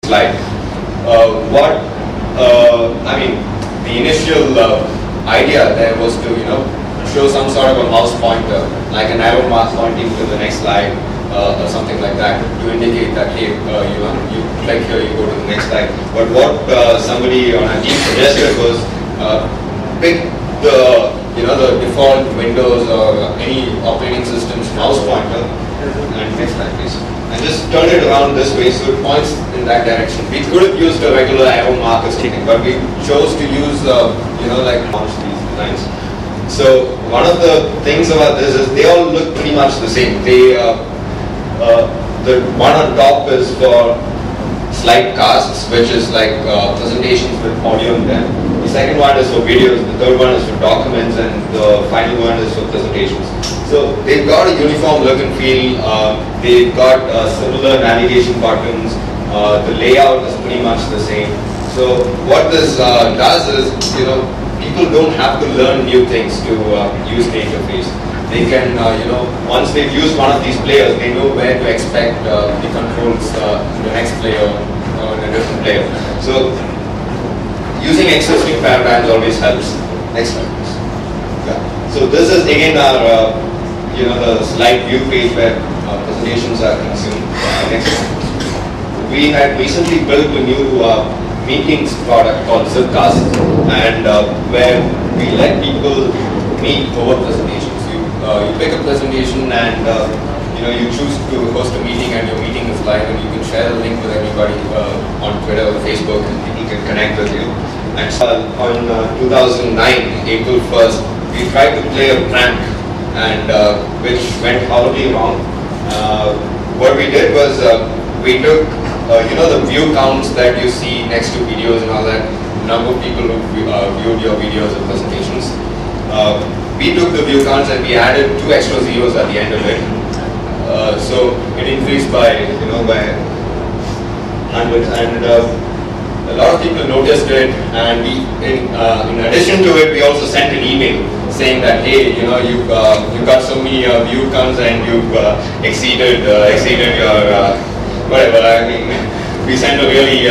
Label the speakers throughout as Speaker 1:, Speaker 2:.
Speaker 1: slide. I mean, the initial idea there was to, show some sort of a mouse pointer, like an arrow mark pointing to the next slide, or something like that, to indicate that, hey, you click here, you go to the next slide. But what somebody on our team suggested was pick the, the default Windows or any operating system's mouse pointer, and next slide, please. And just turn it around this way so it points in that direction. We could have used a regular arrow marker sticking, but we chose to use, like launch these designs. So one of the things about this is they all look pretty much the same. They, the one on top is for slide casts, which is like presentations with audio in them. The second one is for videos, the third one is for documents, and the final one is for presentations. So they've got a uniform look and feel, they've got similar navigation buttons, the layout is pretty much the same. So what this does is, people don't have to learn new things to use the interface. They can, once they've used one of these players, they know where to expect the controls in the next player or in a different player. So using existing paradigms always helps. Next slide, please. Yeah. So this is again our, the slide view page where presentations are consumed. Next slide. We had recently built a new meetings product called Zipcast, and where we let people meet over presentations. You pick a presentation and you choose to host a meeting, and your meeting is live, and you can share the link with everybody on Twitter or Facebook, and people can connect with you. And on 2009, April 1st, we tried to play a prank, and which went horribly wrong. What we did was we took the view counts that you see next to videos and all that, number of people who viewed your videos and presentations. We took the view counts and we added 2 extra zeros at the end of it. So it increased by, by hundreds, and a lot of people noticed it, and we, in addition to it, we also sent an email saying that, hey, you've got so many view counts and you've exceeded your whatever. I mean, we sent a really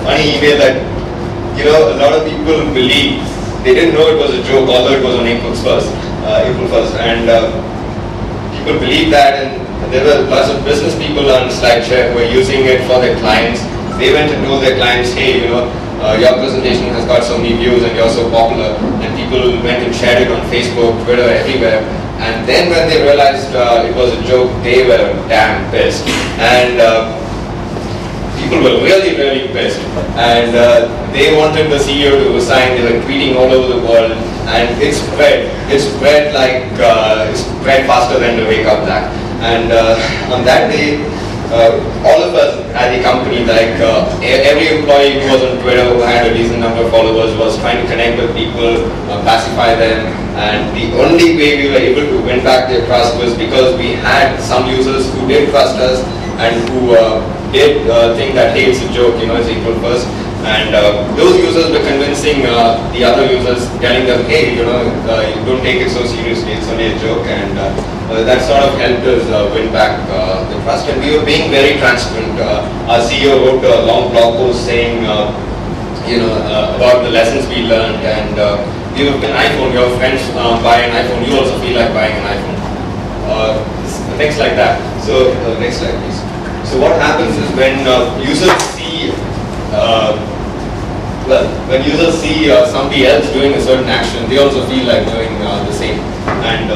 Speaker 1: funny email that, a lot of people believe, they didn't know it was a joke, although it was on April 1st, and people believed that, and there were lots of business people on SlideShare who were using it for their clients. They went and told their clients, hey, your presentation has got so many views and you're so popular, and people went and shared it on Facebook, Twitter, everywhere. And then when they realized it was a joke, they were damn pissed. And people were really, really pissed. And they wanted the CEO to resign. They were tweeting all over the world. And it spread. It spread like, it spread faster than the wake-up black. And on that day, all of us at the company, like every employee who was on Twitter, who had a decent number of followers, was trying to connect with people, pacify them, and the only way we were able to win back their trust was because we had some users who did trust us and who did think that, hey, it's a joke, it's April 1st, and those users were convincing the other users, telling them, hey, you don't take it so seriously, it's only a joke, and that sort of helped us win back the trust, and we were being very transparent. Our CEO wrote a long blog post saying, about the lessons we learned, and you have an iPhone, your friends buy an iPhone, you also feel like buying an iPhone. Things like that. So, next slide, please. So what happens is when users see, somebody else doing a certain action, they also feel like doing the same. And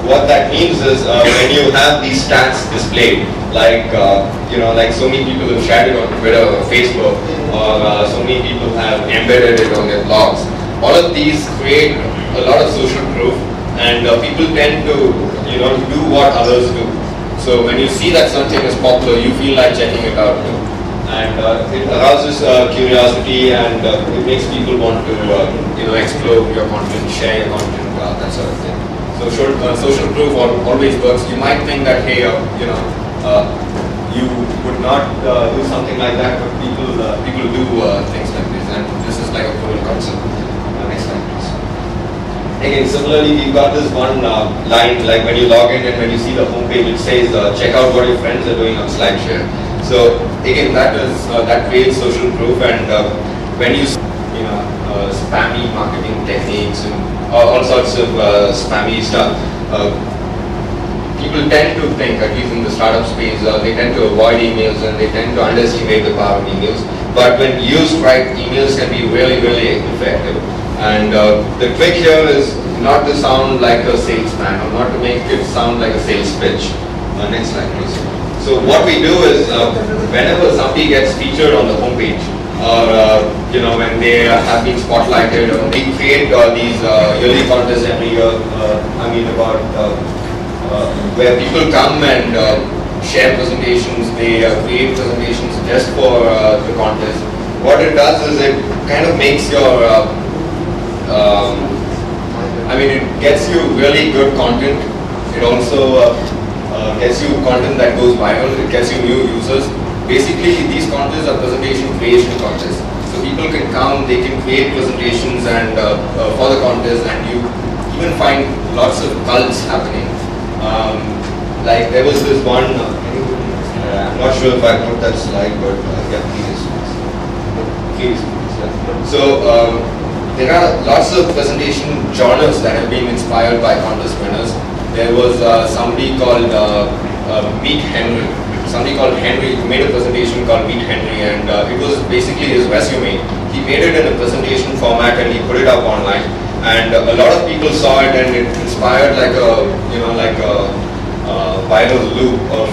Speaker 1: what that means is when you have these stats displayed, like like so many people have shared it on Twitter or Facebook, or so many people have embedded it on their blogs. All of these create a lot of social proof, and people tend to do what others do. So when you see that something is popular, you feel like checking it out too, and it arouses curiosity, and it makes people want to explore your content, share your content, that sort of thing. So social proof always works. You might think that, hey, you would not do something like that, but people do things like this, and this is like a cool concept. Next slide, please. Again, similarly, we've got this one line, like when you log in and when you see the homepage, it says, check out what your friends are doing on SlideShare. So again, that creates social proof, and when you spammy marketing techniques and all sorts of spammy stuff, people tend to think, at least in the startup space, they tend to avoid emails and they tend to underestimate the power of emails. But when used right, emails can be really, really effective. And the trick here is not to sound like a salesman or not to make it sound like a sales pitch. Next slide, please. So what we do is, whenever somebody gets featured on the homepage, or when they have been spotlighted, or we create these yearly contests every year. Where people come and share presentations. They create presentations just for the contest. What it does is it kind of makes your it gets you really good content. It also gets you content that goes viral. It gets you new users. Basically, these contests are presentation creation contests. So people can come, they can create presentations and for the contest, and you even find lots of cults happening. Like there was this one, I'm not sure if I put that slide, but yeah, please. So there are lots of presentation genres that have been inspired by contest winners. There was somebody called Meet Henry. Somebody called Henry who made a presentation called Meet Henry, and it was basically his resume. He made it in a presentation format and he put it up online, and a lot of people saw it, and it inspired like a viral loop of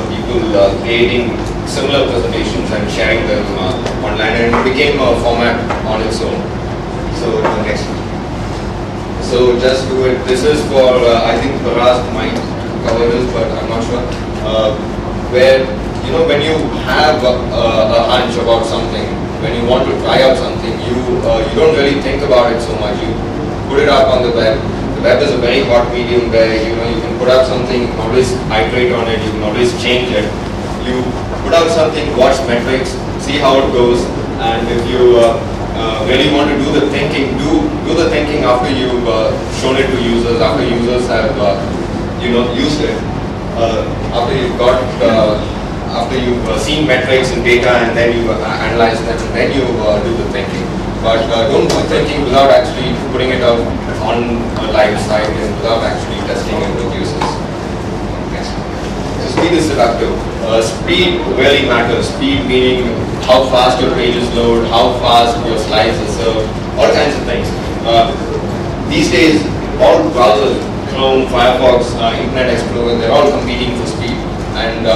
Speaker 1: people creating similar presentations and sharing them online, and it became a format on its own. So next one. So just do it. This is for I think Paras might cover this, but I'm not sure. Where when you have a hunch about something, when you want to try out something, you don't really think about it so much. You put it up on the web. The web is a very hot medium where you can put up something, you can always iterate on it, you can always change it. You put out something, watch metrics, see how it goes, and if you really want to do the thinking, do the thinking after you've shown it to users, after users have used it. After you've seen metrics and data, and then you analyze them, and then you do the thinking. But don't do thinking without actually putting it out on a live site and without actually testing it with users. Next. So speed is seductive. Speed really matters. Speed meaning how fast your pages load, how fast your slides are served, all kinds of things. These days, all browsers, Chrome, Firefox, Internet Explorer, they're all competing for speed, and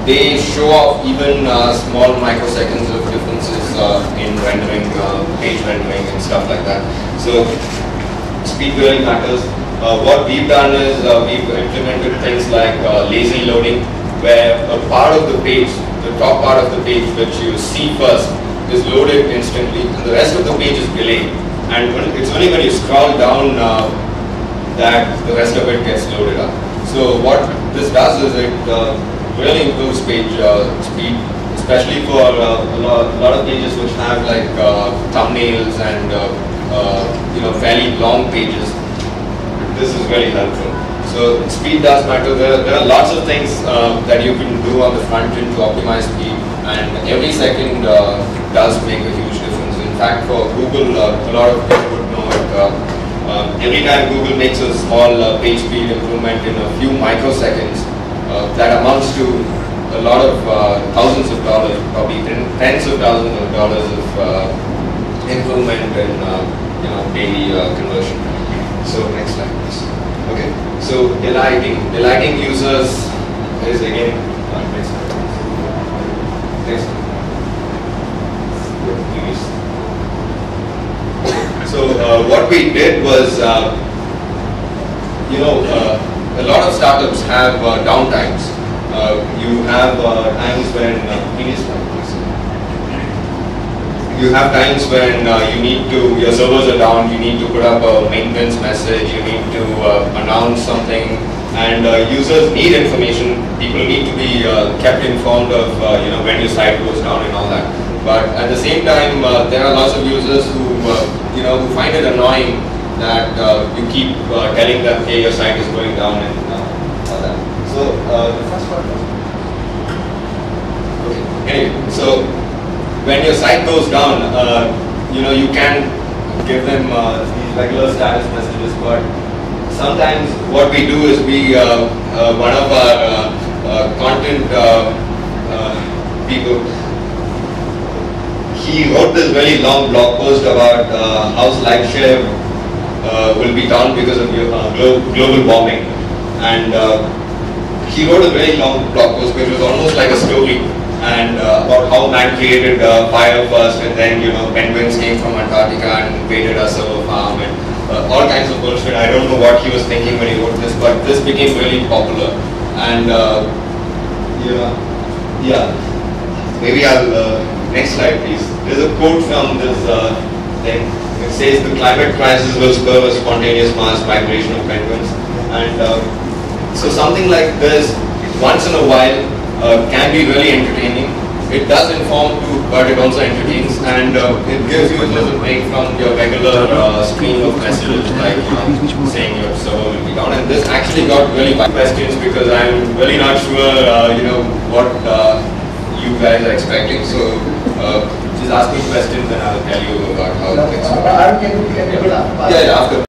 Speaker 1: they show off even small microseconds of differences in rendering, page rendering and stuff like that. So speed really matters. What we've done is we've implemented things like lazy loading, where a part of the page, the top part of the page which you see first, is loaded instantly, and the rest of the page is delayed. And it's only when you scroll down that the rest of it gets loaded up. So what this does is it really improves page speed, especially for a lot of pages which have like thumbnails and fairly long pages. This is really helpful. So speed does matter. There are lots of things that you can do on the front end to optimize speed, and every second does make a huge difference. In fact, for Google, a lot of people would know it. Every time Google makes a small page speed improvement in a few microseconds, that amounts to a lot of thousands of dollars, probably tens of thousands of dollars of improvement in daily conversion. So next slide, please. Okay. So delighting users is again next slide. Next slide. So what we did was, a lot of startups have downtimes. You have times when you have times when your servers are down. You need to put up a maintenance message. You need to announce something, and users need information. People need to be kept informed of when your site goes down and all that. But at the same time, there are lots of users who find it annoying that you keep telling them, hey, your site is going down and all that. So the first part was okay. Anyway, so when your site goes down, you can give them these regular status messages, but sometimes what we do is one of our content people, he wrote this very long blog post about how SlideShare will be down because of global warming, and he wrote a very long blog post which was almost like a story, and about how man created fire first, and then penguins came from Antarctica and invaded our server farm, and all kinds of bullshit. I don't know what he was thinking when he wrote this, but this became really popular, and yeah. Maybe I'll next slide, please. There's a quote from this thing. It says the climate crisis will spur a spontaneous mass migration of penguins, and so something like this, once in a while, can be really entertaining. It does inform too, but it also entertains, and it gives you a little break from your regular stream of messages, like saying your server will be down. And this actually got really bad questions because I'm really not sure, what you guys are expecting. So just ask me questions, and I'll tell you about how things work. Yeah, after.